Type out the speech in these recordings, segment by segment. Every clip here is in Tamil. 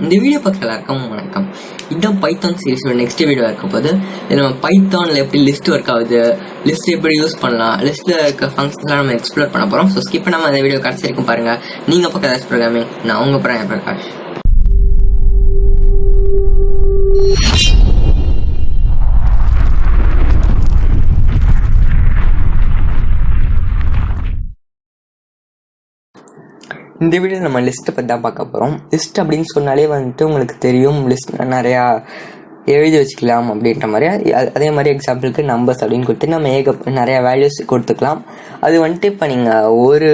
இந்த வீடியோ பார்க்குற எல்லாருக்கும் வணக்கம். இதுதான் பைத்தான் சீரிஸோட நெக்ஸ்ட் வீடியோ இருக்க போது இது நம்ம பைத்தானில் எப்படி லிஸ்ட் ஒர்க் ஆகுது, லிஸ்ட் எப்படி யூஸ் பண்ணலாம், லிஸ்ட்டில் இருக்க ஃபங்க்ஷன்ஸ்லாம் நம்ம எக்ஸ்ப்ளோர் பண்ண போகிறோம். ஸோ ஸ்கிப் பண்ணாமல் அந்த வீடியோ கடைசி வரைக்கும் பாருங்கள். நீங்கள் பக்கம் ஏதாச்சும் ப்ரோக்ராமிங், நான் உங்கள் பிரகாஷ். இந்த வீடியோ நம்ம லிஸ்ட்டை பற்றி தான் பார்க்க போகிறோம். லிஸ்ட் அப்படின்னு சொன்னாலே உங்களுக்கு தெரியும், லிஸ்ட் நிறையா எழுதி வச்சுக்கலாம் அப்படின்ற மாதிரி. அதே மாதிரி எக்ஸாம்பிளுக்கு நம்பர்ஸ் அப்படின்னு கொடுத்து நம்ம நிறையா வேல்யூஸ் கொடுத்துக்கலாம். அது இப்போ நீங்கள் ஒரு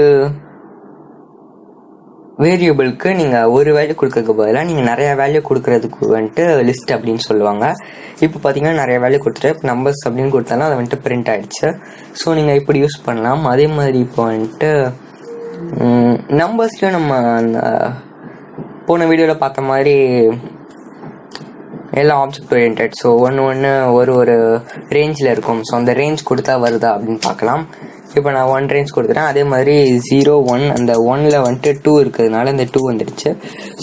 வேரியபிளுக்கு நீங்கள் ஒரு வேல்யூ கொடுக்கறதுக்கு பதிலாக நீங்கள் நிறையா வேல்யூ கொடுக்கறதுக்கு லிஸ்ட் அப்படின்னு சொல்லுவாங்க. இப்போ பார்த்தீங்கன்னா நிறைய வேல்யூ கொடுத்துட்டு இப்போ நம்பர்ஸ் அப்படின்னு கொடுத்தாலும் அது பிரிண்ட் ஆகிடுச்சு. ஸோ நீங்கள் இப்படி யூஸ் பண்ணலாம். அதே மாதிரி இப்போ நம்பர்ஸ்லையும் நம்ம அந்த போன வீடியோவில் பார்த்த மாதிரி எல்லாம் ஆப்ஜெக்ட் ஓரியன்ட். ஸோ ஒன்று ஒரு ரேஞ்சில் இருக்கும். ஸோ அந்த ரேஞ்ச் கொடுத்தா வருதா அப்படின்னு பார்க்கலாம். இப்போ நான் 1 ரேஞ்ச் கொடுத்துட்டேன். அதே மாதிரி 0 1 அந்த 1ல் 2 இருக்கிறதுனால இந்த 2 வந்துடுச்சு.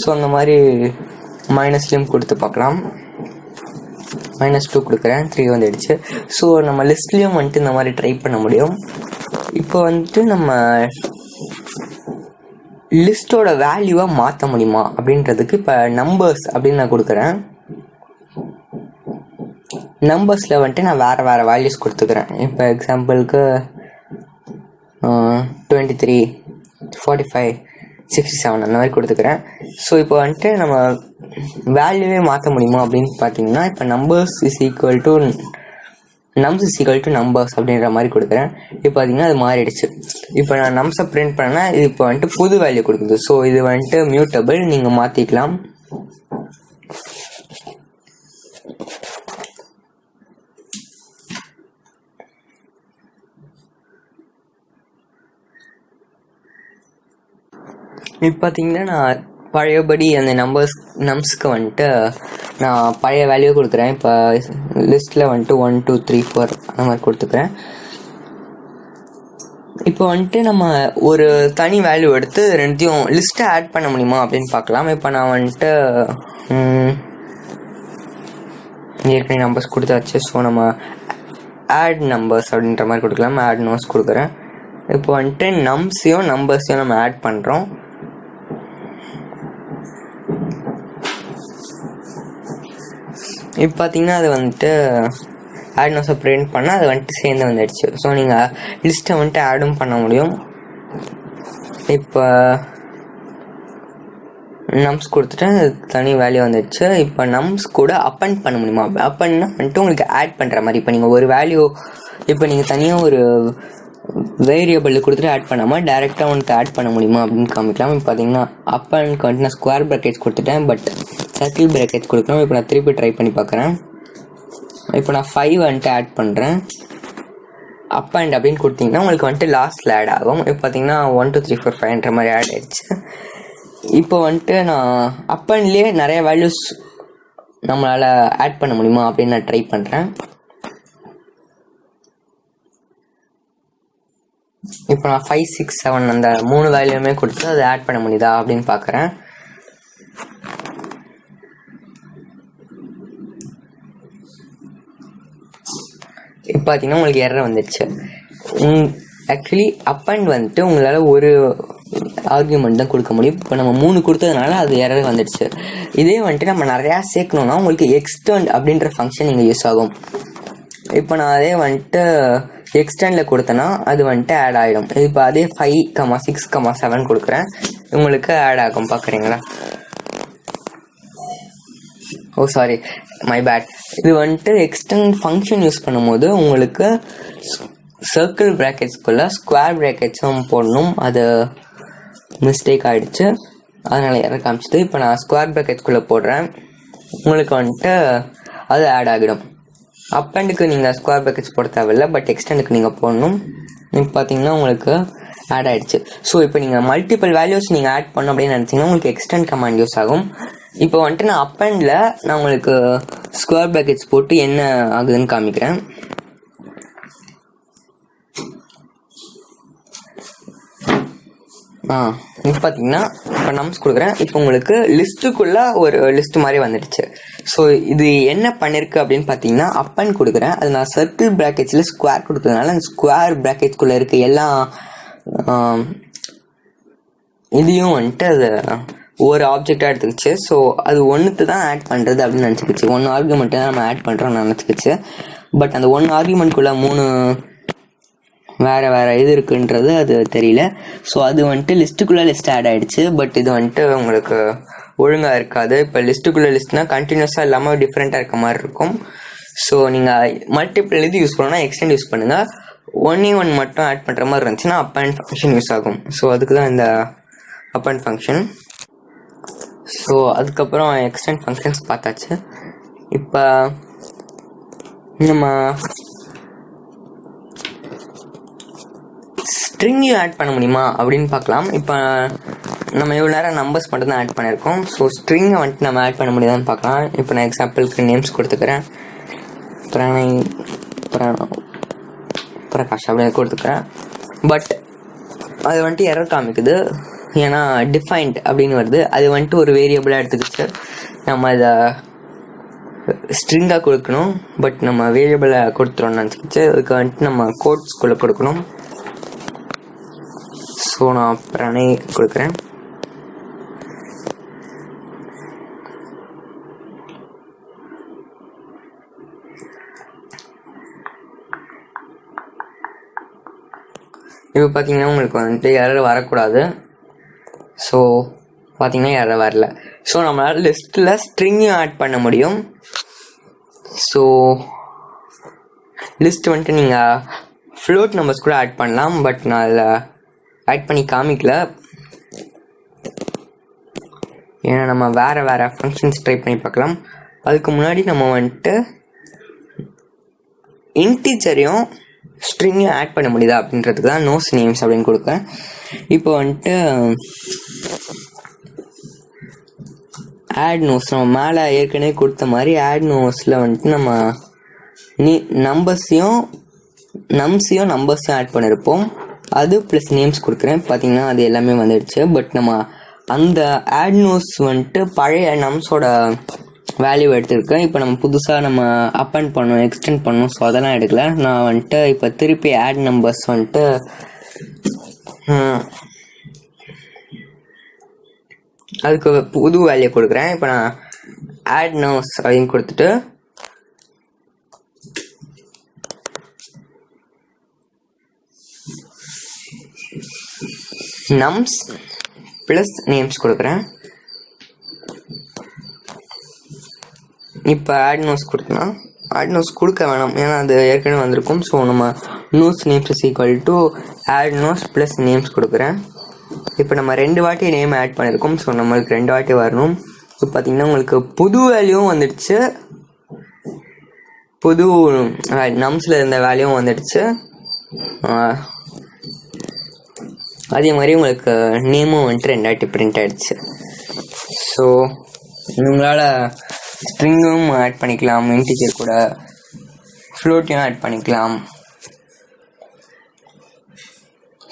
ஸோ அந்த மாதிரி மைனஸ்லேயும் கொடுத்து பார்க்கலாம். -2 கொடுக்குறேன், 3 வந்துடுச்சு. ஸோ நம்ம லிஸ்ட்லேயும் இந்த மாதிரி ட்ரை பண்ண முடியும். இப்போ நம்ம லிஸ்ட்டோட வேல்யூவை மாற்ற முடியுமா அப்படின்றதுக்கு இப்போ நம்பர்ஸ் அப்படின்னு நான் கொடுக்குறேன். நம்பர்ஸில் நான் வேறு வேல்யூஸ் கொடுத்துக்கிறேன். இப்போ எக்ஸாம்பிளுக்கு 23 45 67 அந்த மாதிரி கொடுத்துக்கிறேன். ஸோ இப்போ நம்ம வேல்யூவே மாற்ற முடியுமா அப்படின்னு பார்த்தீங்கன்னா இப்போ numbers is equal to numbers அப்படின்ற மாதிரி கொடுக்குறேன். இப்போ பார்த்தீங்கன்னா அது மாறிடுச்சு. இப்போ நான் நம்ஸை பிரிண்ட் பண்ணேன்னா இது இப்போ புது வேல்யூ கொடுக்குது. ஸோ இது மியூட்டபிள், நீங்கள் மாற்றிக்கலாம். இப்போ பார்த்தீங்கன்னா நான் பழையபடி அந்த நம்ஸ்க்கு நான் பழைய வேல்யூ கொடுக்குறேன். இப்போ லிஸ்ட்டில் 1 2 3 4 அந்த மாதிரி கொடுத்துக்கிறேன். இப்போ நம்ம ஒரு தனி வேல்யூ எடுத்து ரெண்டுத்தையும் லிஸ்ட்டை ஆட் பண்ண முடியுமா அப்படின்னு பார்க்கலாம். இப்போ நான் ஏற்கனவே நம்பர்ஸ் கொடுத்தாச்சு. ஸோ நம்ம ஆட் நம்பர்ஸ் அப்படின்ற மாதிரி கொடுக்கலாம். ஆட் நோஸ் கொடுக்குறேன். இப்போ நம்ஸையும் நம்பர்ஸையும் நம்ம ஆட் பண்ணுறோம். இப்போ பார்த்தீங்கன்னா அது ஆட் நோஸை பிரிண்ட் பண்ணால் அது சேர்ந்து வந்துடுச்சு. ஸோ நீங்கள் லிஸ்ட்டை ஆடும் பண்ண முடியும். இப்போ நம்ஸ் கொடுத்துட்டு தனி வேல்யூ வந்துடுச்சு. இப்போ நம்ஸ் கூட அப்பண்ட் பண்ண முடியுமா? அப்பன்னா உங்களுக்கு ஆட் பண்ணுற மாதிரி. இப்போ நீங்கள் ஒரு வேல்யூ இப்போ நீங்கள் தனியாக ஒரு வேரியபிள் கொடுத்துட்டு ஆட் பண்ணாமல் டேரெக்டாக ஆட் பண்ண முடியுமா அப்படின்னு காமிக்கலாம். இப்போ பார்த்தீங்கன்னா அப்பனுக்கு நான் ஸ்கொயர் ப்ராக்கெட்ஸ் கொடுத்துட்டேன், பட் சர்க்கிள் ப்ராக்கெட்ஸ் கொடுக்கணும். இப்போ நான் திருப்பி ட்ரை பண்ணி பார்க்குறேன். இப்போ நான் 5 ஆட் பண்ணுறேன். அப்பண்ட் அப்படின்னு கொடுத்தீங்கன்னா உங்களுக்கு லாஸ்ட்டில் ஆட் ஆகும். இப்போ பார்த்தீங்கன்னா 1 2 3 4 5ன்ற மாதிரி ஆட் ஆகிடுச்சு. இப்போ நான் அப்பண்ட்லேயே நிறைய வேல்யூஸ் நம்மளால் ஆட் பண்ண முடியுமா அப்படின்னு நான் ட்ரை பண்ணுறேன். இப்போ நான் 5 6 7 அந்த 3 வேல்யூமே கொடுத்து அதை ஆட் பண்ண முடியுதா அப்படின்னு பார்க்குறேன். இப்போ பார்த்தீங்கன்னா உங்களுக்கு எரர் வந்துடுச்சு. ஆக்சுவலி அப்பண்ட் உங்களால் ஒரு ஆர்கியூமெண்ட் தான் கொடுக்க முடியும். இப்போ நம்ம 3 கொடுத்ததுனால அது எரர் வந்துடுச்சு. இதே நம்ம நிறையா சேர்க்கணுன்னா உங்களுக்கு எக்ஸ்டெண்ட் அப்படின்ற ஃபங்க்ஷன் இங்கே யூஸ் ஆகும். இப்போ நான் அதே எக்ஸ்டெண்டில் கொடுத்தேன்னா அது ஆட் ஆகிடும். இப்போ அதே 5 6 7 கொடுக்குறேன், உங்களுக்கு ஆட் ஆகும். பார்க்குறீங்களா? ஓ சாரி, மை பேட். இது எக்ஸ்டெண்ட் ஃபங்க்ஷன் யூஸ் பண்ணும்போது உங்களுக்கு சர்க்கிள் ப்ராக்கெட்ஸ்குள்ளே ஸ்கொயர் ப்ராக்கெட்ஸும் போடணும். அது மிஸ்டேக் ஆகிடுச்சு, அதனால் எரர் காமிச்சிது. இப்போ நான் ஸ்கொயர் ப்ராக்கெட்ஸ்குள்ளே போடுறேன், உங்களுக்கு அது ஆட் ஆகிடும். அப்பண்டுக்கு நீங்கள் ஸ்கொயர் ப்ராக்கெட்ஸ் போட தேவையில்லை, பட் எக்ஸ்டெண்டுக்கு நீங்கள் போடணும். இப்போ பார்த்தீங்கன்னா உங்களுக்கு ஆட் ஆகிடுச்சு. ஸோ இப்போ நீங்கள் மல்டிபிள் வேல்யூஸ் நீங்கள் ஆட் பண்ணணும் அப்படின்னு நினச்சிங்கன்னா உங்களுக்கு எக்ஸ்டெண்ட் கமாண்ட் யூஸ் ஆகும். இப்போ நான் அப்பண்டில் நான் உங்களுக்கு ஸ்கொயர் ப்ராக்கெட்ஸ் போட்டு என்ன ஆகுதுன்னு காமிக்கிறேன். இப்போ பார்த்தீங்கன்னா இப்போ நம்ஸ் கொடுக்குறேன். இப்போ உங்களுக்கு லிஸ்ட்டுக்குள்ளே ஒரு லிஸ்ட் மாதிரி வந்துடுச்சு. ஸோ இது என்ன பண்ணியிருக்கு அப்படின்னு பார்த்தீங்கன்னா அப்பன் கொடுக்குறேன். அது நான் சர்க்கிள் ப்ராக்கெட்ஸில் ஸ்கொயர் கொடுத்ததுனால அந்த ஸ்கொயர் ப்ராக்கெட்ஸ்குள்ளே இருக்க எல்லா இதையும் வந்துட்டு அது ஒரு ஆப்ஜெக்டாக எடுத்துக்கிச்சு. ஸோ அது ஒன்றுத்து தான் ஆட் பண்ணுறது அப்படின்னு நினச்சிக்கிச்சு. ஒன்று ஆர்குமெண்ட்டு தான் நம்ம ஆட் பண்ணுறோம்னு நினச்சிக்கிச்சு. பட் அந்த ஒன்று ஆர்குமெண்ட்குள்ளே 3 வேறு இது இருக்குன்றது அது தெரியல. ஸோ அது வந்துட்டு லிஸ்ட்டுக்குள்ளே லிஸ்ட் ஆட் ஆகிடுச்சு. பட் இது வந்துட்டு உங்களுக்கு ஒழுங்காக இருக்காது. இப்போ லிஸ்ட்டுக்குள்ளே லிஸ்ட்னால் கண்டினியூஸாக இல்லாமல் டிஃப்ரெண்ட்டாக இருக்க மாதிரி இருக்கும். ஸோ நீங்கள் மல்டிபிள் இது யூஸ் பண்ணணும்னா எக்ஸ்டெண்ட் யூஸ் பண்ணுங்கள். ஒன் மட்டும் ஆட் பண்ணுற மாதிரி இருந்துச்சுன்னா அப்பன் ஃபங்க்ஷன் யூஸ் ஆகும். ஸோ அதுக்கு தான் இந்த அப்பன் ஃபங்க்ஷன். ஸோ அதுக்கப்புறம் எக்ஸ்டெண்ட் ஃபங்க்ஷன்ஸ் பார்த்தாச்சு. இப்போ நம்ம ஸ்ட்ரிங்கையும் ஆட் பண்ண முடியுமா அப்படின்னு பார்க்கலாம். இப்போ நம்ம இவ்வளோ நேரம் நம்பர்ஸ் மட்டும் தான் ஆட் பண்ணியிருக்கோம். ஸோ ஸ்ட்ரிங்கை வந்துட்டு நம்ம ஆட் பண்ண முடியுதான்னு பார்க்கலாம். இப்போ நான் எக்ஸாம்பிளுக்கு நேம்ஸ் கொடுத்துக்கிறேன். பிரகாஷ் அப்படின்னு கொடுத்துக்கிறேன். பட் அது வந்துட்டு எரர் காமிக்குது. ஏன்னா டிஃபைன்ட் அப்படின்னு வருது. அது வந்துட்டு ஒரு வேரியபிளாக எடுத்துக்கிச்சு. நம்ம அதை ஸ்ட்ரிங்காக கொடுக்கணும். பட் நம்ம வேரியபிளை கொடுத்துருவோம்னு நினச்சிக்கிச்சு. அதுக்கு வந்துட்டு நம்ம கோட்ஸ்குள்ளே கொடுக்கணும். ஸோ நான் பிரணய் கொடுக்குறேன். இப்போ பார்த்தீங்கன்னா உங்களுக்கு வந்துட்டு எரர் வரக்கூடாது. ஸோ பார்த்தீங்கன்னா எரர் வரல. ஸோ நம்மளால் லிஸ்ட்டில் ஸ்ட்ரிங்கையும் ஆட் பண்ண முடியும். ஸோ லிஸ்ட் வந்துட்டு நீங்கள் ஃப்ளோட் நம்பர்ஸ் கூட ஆட் பண்ணலாம். பட் நான் அதில் ஆட் பண்ணி காமிக்கல. ஏன்னா நம்ம வேறு ஃபங்க்ஷன்ஸ் ட்ரை பண்ணி பார்க்கலாம். அதுக்கு முன்னாடி நம்ம வந்துட்டு இன்டீஜரையும் ஸ்ட்ரிங்கையும் ஆட் பண்ண முடியுதா அப்படின்றதுக்கு தான் நோஸ் நேம்ஸ் அப்படின்னு கொடுக்குறேன். இப்போ வந்துட்டு ஆட் நோஸ் நம்ம மேலே ஏற்கனவே கொடுத்த மாதிரி ஆட் நோஸில் வந்துட்டு நம்ம நம்பர்ஸையும் ஆட் பண்ணியிருப்போம். அது ப்ளஸ் நேம்ஸ் கொடுக்குறேன். பார்த்தீங்கன்னா அது எல்லாமே வந்துடுச்சு. பட் நம்ம அந்த ஆட் நோஸ் வந்துட்டு பழைய நம்ஸோட வேல்யூ எடுத்துருக்கேன். இப்போ நம்ம புதுசாக நம்ம அப்பன் பண்ணணும், எக்ஸ்டெண்ட் பண்ணணும். ஸோ அதெல்லாம் எடுக்கல. நான் வந்துட்டு இப்போ திருப்பி ஆட் நம்பர்ஸ் வந்துட்டு அதுக்கு புது வேல்யூ கொடுக்குறேன். இப்போ நான் ஆட் நோஸ் அப்படின்னு கொடுத்துட்டு நம்ஸ் ப்ளஸ் நேம்ஸ் கொடுக்குறேன். இப்போ ஆட் நோஸ் கொடுத்தனா ஆட் நோஸ் கொடுக்க வேணாம், ஏன்னா அது ஏற்கனவே வந்திருக்கும். ஸோ நம்ம nodes names is equal to add nodes plus names கொடுக்குறேன். இப்போ நம்ம 2 வாட்டி நேம் ஆட் பண்ணியிருக்கோம். ஸோ நம்மளுக்கு 2 வாட்டி வரணும். இப்போ பார்த்தீங்கன்னா உங்களுக்கு புது வேல்யூவும் வந்துடுச்சு, புது நம்ஸில் இருந்த வேல்யூவும் வந்துடுச்சு. அதே மாதிரி உங்களுக்கு நேமும் வந்துட்டு 2 வாட்டி பிரிண்ட் ஆகிடுச்சு. ஸோ உங்களால் ஸ்ட்ரிங்கும் ஆட் பண்ணிக்கலாம், இன்டிஜர் கூட ஃப்ளோட்டையும் ஆட் பண்ணிக்கலாம்.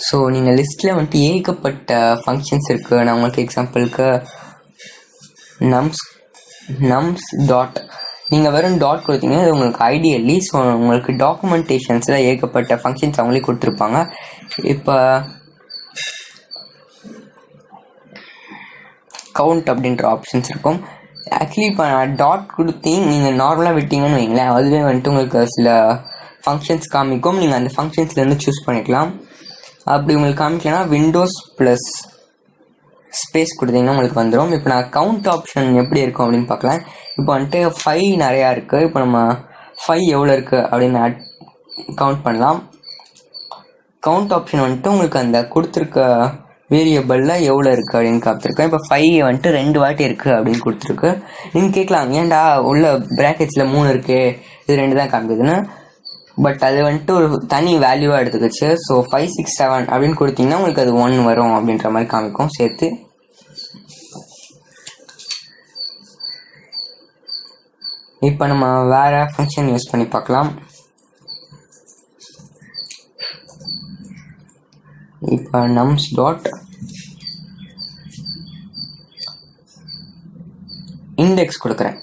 ஸோ நீங்கள் லிஸ்ட்டில் வந்துட்டு ஏகப்பட்ட ஃபங்க்ஷன்ஸ் இருக்குது. நான் உங்களுக்கு எக்ஸாம்பிளுக்கு நம்ஸ் டாட் நீங்கள் வெறும் டாட் கொடுத்தீங்கன்னா அது உங்களுக்கு ஐடியல்லி. ஸோ உங்களுக்கு டாக்குமெண்டேஷன்ஸில் ஏகப்பட்ட ஃபங்க்ஷன்ஸ் அவங்களே கொடுத்துருப்பாங்க. இப்போ கவுண்ட் அப்படின்ற ஆப்ஷன்ஸ் இருக்கும். ஆக்சுவலி இப்போ நான் டாட் கொடுத்தி நீங்கள் நார்மலாக விட்டீங்கன்னு வைங்களேன், அதுவே வந்துட்டு உங்களுக்கு சில ஃபங்க்ஷன்ஸ் காமிக்கும். நீங்கள் அந்த ஃபங்க்ஷன்ஸ்லேருந்து சூஸ் பண்ணிக்கலாம். அப்படி உங்களுக்கு காமிக்கலன்னா விண்டோஸ் ப்ளஸ் ஸ்பேஸ் கொடுத்தீங்கன்னா உங்களுக்கு வந்துடும். இப்போ நான் கவுண்ட் ஆப்ஷன் எப்படி இருக்கும் அப்படின்னு பார்க்கலாம். இப்போ வந்துட்டு 5 நிறையா இருக்குது. இப்போ நம்ம 5 எவ்வளோ இருக்குது அப்படின்னு கவுண்ட் பண்ணலாம். கவுண்ட் ஆப்ஷன் வந்துட்டு உங்களுக்கு அந்த கொடுத்துருக்க வேரியபிளில் எவ்வளோ இருக்குது அப்படின்னு காமிச்சிருக்கேன். இப்போ 5 வந்துட்டு 2 வாட்டி இருக்குது அப்படின்னு கொடுத்துருக்கு. நீங்கள் கேட்கலாம், ஏன்டா உள்ள ப்ராக்கெட்ஸில் 3 இருக்குது, இது 2 தான் காமிக்குதுன்னு. பட் அது வந்துட்டு ஒரு தனி வேல்யூவாக எடுத்துக்கிச்சு. ஸோ 5 6 7 அப்படின்னு கொடுத்தீங்கன்னா உங்களுக்கு அது 1 வரும் அப்படின்ற மாதிரி காமிக்கும் சேர்த்து. இப்போ நம்ம வேறு ஃபங்க்ஷன் யூஸ் பண்ணி பார்க்கலாம். இப்போ நம்ஸ் டாட் இண்டெக்ஸ் கொடுக்குறேன்.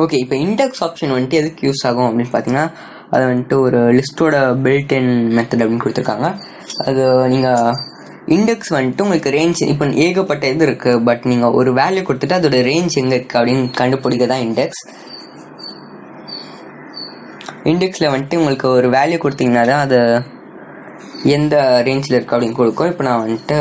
ஓகே, இப்போ இண்டெக்ஸ் ஆப்ஷன் வந்துட்டு எதுக்கு யூஸ் ஆகும் அப்படின்னு பார்த்தீங்கன்னா, அது வந்துட்டு ஒரு லிஸ்ட்டோட பில்ட்-இன் மெத்தட் அப்படின்னு கொடுத்துருக்காங்க. அது நீங்கள் இண்டெக்ஸ் வந்துட்டு உங்களுக்கு ரேஞ்ச் இப்போ ஏகப்பட்ட இது இருக்குது, பட் நீங்கள் ஒரு வேல்யூ கொடுத்துட்டு அதோட ரேஞ்ச் எங்கே இருக்குது அப்படின்னு கண்டுபிடிக்க தான் இண்டெக்ஸ். இண்டெக்ஸில் வந்துட்டு உங்களுக்கு ஒரு வேல்யூ கொடுத்தீங்கன்னா தான் அது எந்த ரேஞ்சில் இருக்குது அப்படின்னு கொடுக்கும். இப்போ நான் வந்துட்டு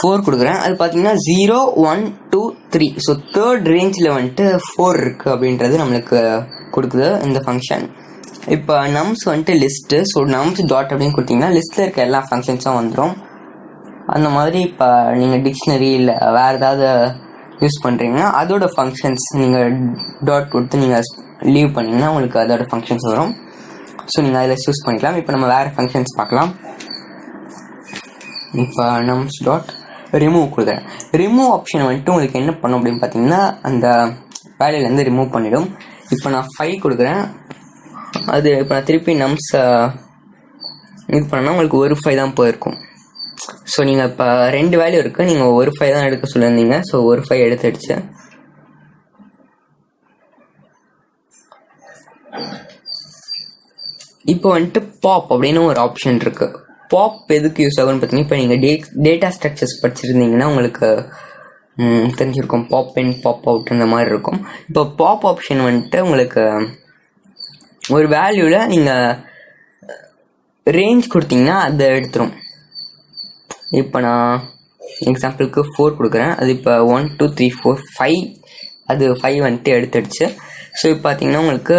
4 கொடுக்குறேன். அது பார்த்தீங்கன்னா 0 1 2 3. ஸோ தேர்ட் ரேஞ்சில் வந்துட்டு 4 இருக்குது அப்படின்றது நம்மளுக்கு கொடுக்குது இந்த ஃபங்க்ஷன். இப்போ நம்ஸ் வந்துட்டு லிஸ்ட்டு. ஸோ நம்ஸ் டாட் அப்படின்னு கொடுத்தீங்கன்னா லிஸ்ட்டில் இருக்க எல்லா ஃபங்க்ஷன்ஸும் வந்துடும். அந்த மாதிரி இப்போ நீங்கள் டிக்ஷனரி இல்லை வேறு ஏதாவது யூஸ் பண்ணுறீங்கன்னா அதோட ஃபங்க்ஷன்ஸ் நீங்கள் டாட் கொடுத்து நீங்கள் லீவ் பண்ணிங்கன்னா உங்களுக்கு அதோட ஃபங்க்ஷன்ஸ் வரும். ஸோ நீங்கள் அதில் யூஸ் பண்ணிக்கலாம். இப்போ நம்ம வேறு ஃபங்க்ஷன்ஸ் பார்க்கலாம். இப்போ நம்ஸ் டாட் ரிமூவ் கொடுக்குறேன். ரிமூவ் ஆப்ஷன் வந்துட்டு உங்களுக்கு என்ன பண்ணும் அப்படின்னு பார்த்தீங்கன்னா அந்த வேலையிலேருந்து ரிமூவ் பண்ணிவிடும். இப்போ நான் 5 கொடுக்குறேன். அது இப்போ நான் திருப்பி நம்ஸை இது பண்ணால் உங்களுக்கு ஒரு 5 தான் போயிருக்கும். ஸோ நீங்கள் இப்போ 2 வேல்யூ இருக்குது, நீங்கள் ஒரு 5 தான் எடுக்க சொல்லியிருந்தீங்க. ஸோ ஒரு 5 எடுத்துடுச்சு. இப்போ வந்துட்டு பாப் அப்படின்னு ஒரு ஆப்ஷன் இருக்குது. பாப் எதுக்கு யூஸ் ஆகும்னு பார்த்தீங்கன்னா, இப்போ நீங்கள் டேட்டா ஸ்ட்ரக்சர்ஸ் படிச்சிருந்தீங்கன்னா உங்களுக்கு தெரிஞ்சிருக்கும். பாப் இன் பாப் அவுட் இந்த மாதிரி இருக்கும். இப்போ பாப் ஆப்ஷன் வந்துட்டு உங்களுக்கு ஒரு வேல்யூவில் நீங்கள் ரேஞ்ச் கொடுத்தீங்கன்னா அதை எடுத்துரும். இப்போ நான் எக்ஸாம்பிளுக்கு 4 கொடுக்குறேன். அது இப்போ 1 2 3 4 5 அது 5 வந்துட்டு எடுத்துடுச்சு. ஸோ இப்போ பார்த்தீங்கன்னா உங்களுக்கு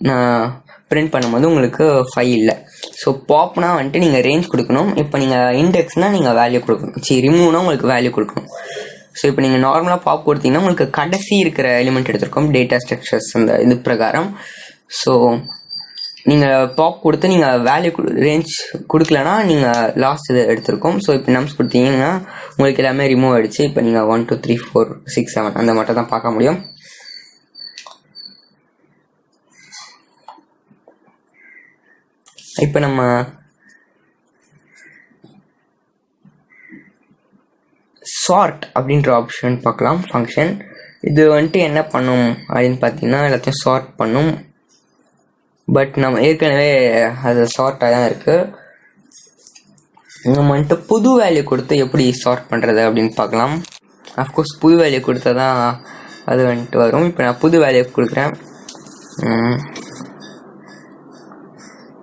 நான் பிரிண்ட் பண்ணும்போது உங்களுக்கு 5 இல்லை. ஸோ பாப்னா வந்துட்டு நீங்கள் ரேஞ்ச் கொடுக்கணும். இப்போ நீங்கள் இண்டெக்ஸ்னால் நீங்கள் வேல்யூ கொடுக்கணும். ரிமூவ்னா உங்களுக்கு வேல்யூ கொடுக்கணும். ஸோ இப்போ நீங்கள் நார்மலாக பாப் கொடுத்தீங்கன்னா உங்களுக்கு கடைசி இருக்கிற எலிமெண்ட் எடுத்திருக்கோம் டேட்டா ஸ்ட்ரக்சர்ஸ் அந்த இது பிரகாரம். ஸோ நீங்கள் பாப் கொடுத்து நீங்கள் வேல்யூ ரேஞ்ச் கொடுக்கலன்னா நீங்கள் லாஸ்ட் இது எடுத்திருக்கோம். ஸோ இப்போ நம்ஸ் கொடுத்தீங்கன்னா உங்களுக்கு எல்லாமே ரிமூவ் ஆகிடுச்சு. இப்போ நீங்கள் 1 2 3 4 6 7 அந்த மட்டும் தான் பார்க்க முடியும். இப்போ நம்ம சார்ட் அப்படின்ற ஆப்ஷன் பார்க்கலாம். ஃபங்க்ஷன் இது வந்துட்டு என்ன பண்ணும் அப்படின்னு பார்த்தீங்கன்னா எல்லாத்தையும் சார்ட் பண்ணும். பட் நம்ம ஏற்கனவே அது சார்ட்டாக தான் இருக்குது. நம்ம வந்துட்டு புது வேல்யூ கொடுத்து எப்படி சார்ட் பண்ணுறது அப்படின்னு பார்க்கலாம். அஃப்கோர்ஸ் புது வேல்யூ கொடுத்தா தான் அது வந்துட்டு வரும். இப்போ நான் புது வேல்யூ கொடுக்குறேன்.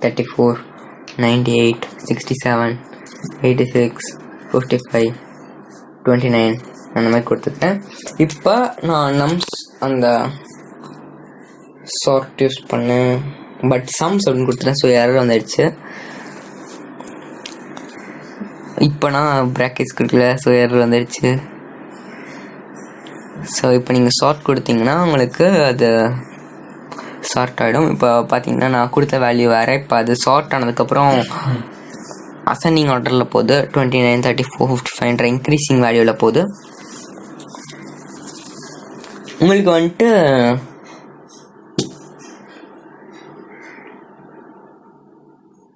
34 98 67 86 55 29 அந்த மாதிரி கொடுத்துட்டேன். இப்போ நான் நம்ஸ் அந்த சார்ட் யூஸ் பண்ணேன், பட் சம்ஸ் அப்படின்னு கொடுத்துட்டேன். ஸோ எரர் வந்துடுச்சு. இப்போ நான் ப்ராக்கெட்ஸ் கொடுக்கல, ஸோ எரர் வந்துடுச்சு. ஸோ இப்போ நீங்கள் சார்ட் கொடுத்தீங்கன்னா உங்களுக்கு அது சார்ட் ஆகிடும். இப்போ பார்த்தீங்கன்னா நான் கொடுத்த வேல்யூ வேறு. இப்போ அது சார்ட் ஆனதுக்கப்புறம் அசெண்டிங் ஆர்டரில் போகுது. 29 34 55 இன்க்ரீஸிங் வேல்யூவில் போகுது. உங்களுக்கு வந்துட்டு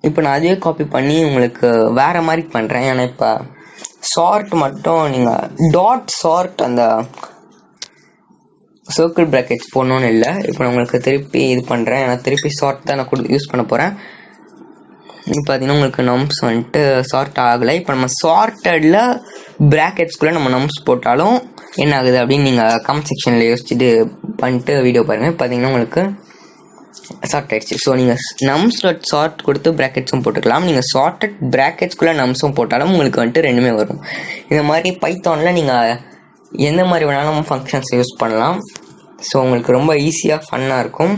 இப்போ நான் அதே காப்பி பண்ணி உங்களுக்கு வேறு மாதிரி பண்ணுறேன். ஏன்னா இப்போ சார்ட் மட்டும் நீங்கள் டாட் சார்ட் அந்த சர்க்கிள் ப்ராக்கெட்ஸ் போடணுன்னு இல்லை. இப்போ நான் உங்களுக்கு திருப்பி இது பண்ணுறேன். ஏன்னா திருப்பி சார்ட் தான் நான் யூஸ் பண்ண போகிறேன். இப்போ பார்த்தீங்கன்னா உங்களுக்கு நம்ஸ் வந்துட்டு சார்ட் ஆகலை. இப்போ நம்ம சார்ட்டடில் ப்ராக்கெட்ஸ்குள்ளே நம்ம நம்ஸ் போட்டாலும் என்ன ஆகுது அப்படின்னு நீங்கள் கமெண்ட் செக்ஷனில் யோசிச்சுட்டு பண்ணிட்டு வீடியோ பாருங்கள். பார்த்தீங்கன்னா உங்களுக்கு சார்ட் ஆகிடுச்சு. ஸோ நீங்கள் நம்ஸ் டாட் சார்ட் கொடுத்து ப்ராக்கெட்ஸும் போட்டுக்கலாம். நீங்கள் சார்ட்டட் ப்ராக்கெட்ஸ்குள்ளே நம்ஸும் போட்டாலும் உங்களுக்கு வந்துட்டு ரெண்டுமே வரும். இந்த மாதிரி பைத்தானில் நீங்கள் எந்த மாதிரி வேணாலும் ஃபங்க்ஷன்ஸ் யூஸ் பண்ணலாம். ஸோ உங்களுக்கு ரொம்ப ஈஸியாக ஃபன்னாக இருக்கும்.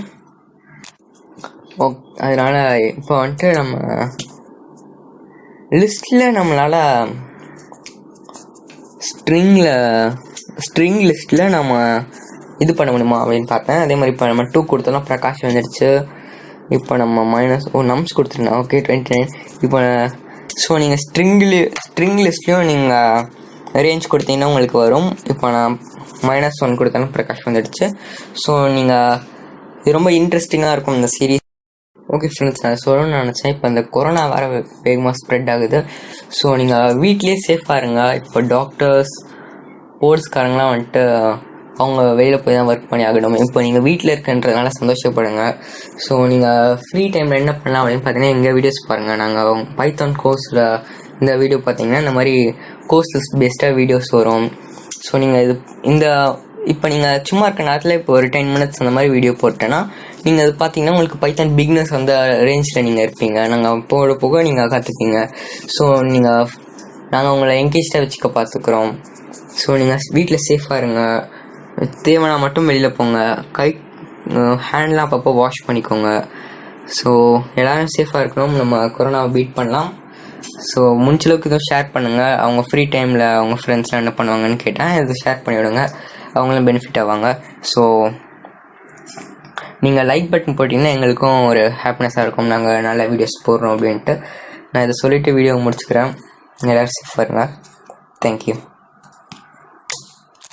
அதனால் இப்போ வந்துட்டு நம்ம லிஸ்ட்டில் நம்மளால் ஸ்ட்ரிங் லிஸ்ட்டில் நம்ம இது பண்ண முடியுமா அப்படின்னு பார்த்தேன். அதே மாதிரி இப்போ நம்ம 2 கொடுத்தோம்னா பிரகாஷ் வந்துடுச்சு. இப்போ நம்ம நம்ஸ் கொடுத்துருந்தோம். ஓகே 29. இப்போ ஸோ நீங்கள் ஸ்ட்ரிங் லிஸ்ட்லேயும் நீங்கள் ரேஞ்ச் கொடுத்தீங்கன்னா உங்களுக்கு வரும். இப்போ நான் -1 கொடுத்தாலும் பிரகாஷ் வந்துடுச்சு. ஸோ நீங்கள் இது ரொம்ப இன்ட்ரெஸ்டிங்காக இருக்கும் இந்த சீரீஸ். ஓகே ஃப்ரெண்ட்ஸ், நான் சொல்லணும்னு நினச்சேன். இப்போ இந்த கொரோனா வேறு வேகமாக ஸ்ப்ரெட் ஆகுது. ஸோ நீங்கள் வீட்லேயே சேஃபாக இருங்க. இப்போ டாக்டர்ஸ், போலீஸ்காரங்களாம் வந்துட்டு அவங்க வெளியில் போய் தான் ஒர்க் பண்ணி ஆகணும். இப்போ நீங்கள் வீட்டில் இருக்கன்றதுனால சந்தோஷப்படுங்க. ஸோ நீங்கள் ஃப்ரீ டைமில் என்ன பண்ணலாம் அப்படின்னு பார்த்தீங்கன்னா, எங்கள் வீடியோஸ் பாருங்கள். நாங்கள் பைத்தான் கோர்ஸில் இந்த வீடியோ பார்த்தீங்கன்னா இந்த மாதிரி கோர்ஸஸ் பெஸ்ட்டாக வீடியோஸ் வரும். ஸோ நீங்கள் இப்போ நீங்கள் சும்மா இருக்க நேரத்தில் இப்போ ஒரு 10 minutes அந்த மாதிரி வீடியோ போட்டேன்னா நீங்கள் அது பார்த்தீங்கன்னா உங்களுக்கு பைத்தான் பிகினர்ஸ் அந்த ரேஞ்சில் நீங்கள் இருப்பீங்க. நாங்கள் போக போக நீங்கள் கற்றுப்பீங்க. ஸோ நாங்கள் உங்களை என்கேஜாக வச்சுக்க பார்த்துக்குறோம். ஸோ நீங்கள் வீட்டில் சேஃபாக இருங்க. தேவைன்னா மட்டும் வெளியில் போங்க. ஹேண்ட்லாம் அப்பப்போ வாஷ் பண்ணிக்கோங்க. ஸோ எல்லோரும் சேஃபாக இருக்கணும். நம்ம கொரோனாவை பீட் பண்ணலாம். ஸோ முடிஞ்சளவுக்கு இதுவும் ஷேர் பண்ணுங்கள். அவங்க ஃப்ரீ டைமில் அவங்க ஃப்ரெண்ட்ஸ்லாம் என்ன பண்ணுவாங்கன்னு கேட்டால் இது ஷேர் பண்ணிவிடுங்க. அவங்களும் பெனிஃபிட் ஆவாங்க. ஸோ நீங்கள் லைக் பட்டன் போட்டிங்கன்னா எங்களுக்கும் ஒரு ஹாப்பினஸாக இருக்கும். நாங்கள் நல்ல வீடியோஸ் போடுறோம் அப்படின்ட்டு. நான் இதை சொல்லிவிட்டு வீடியோ முடிச்சுக்கிறேன். எல்லோரும் சேஃபாக இருங்க. தேங்க்யூ.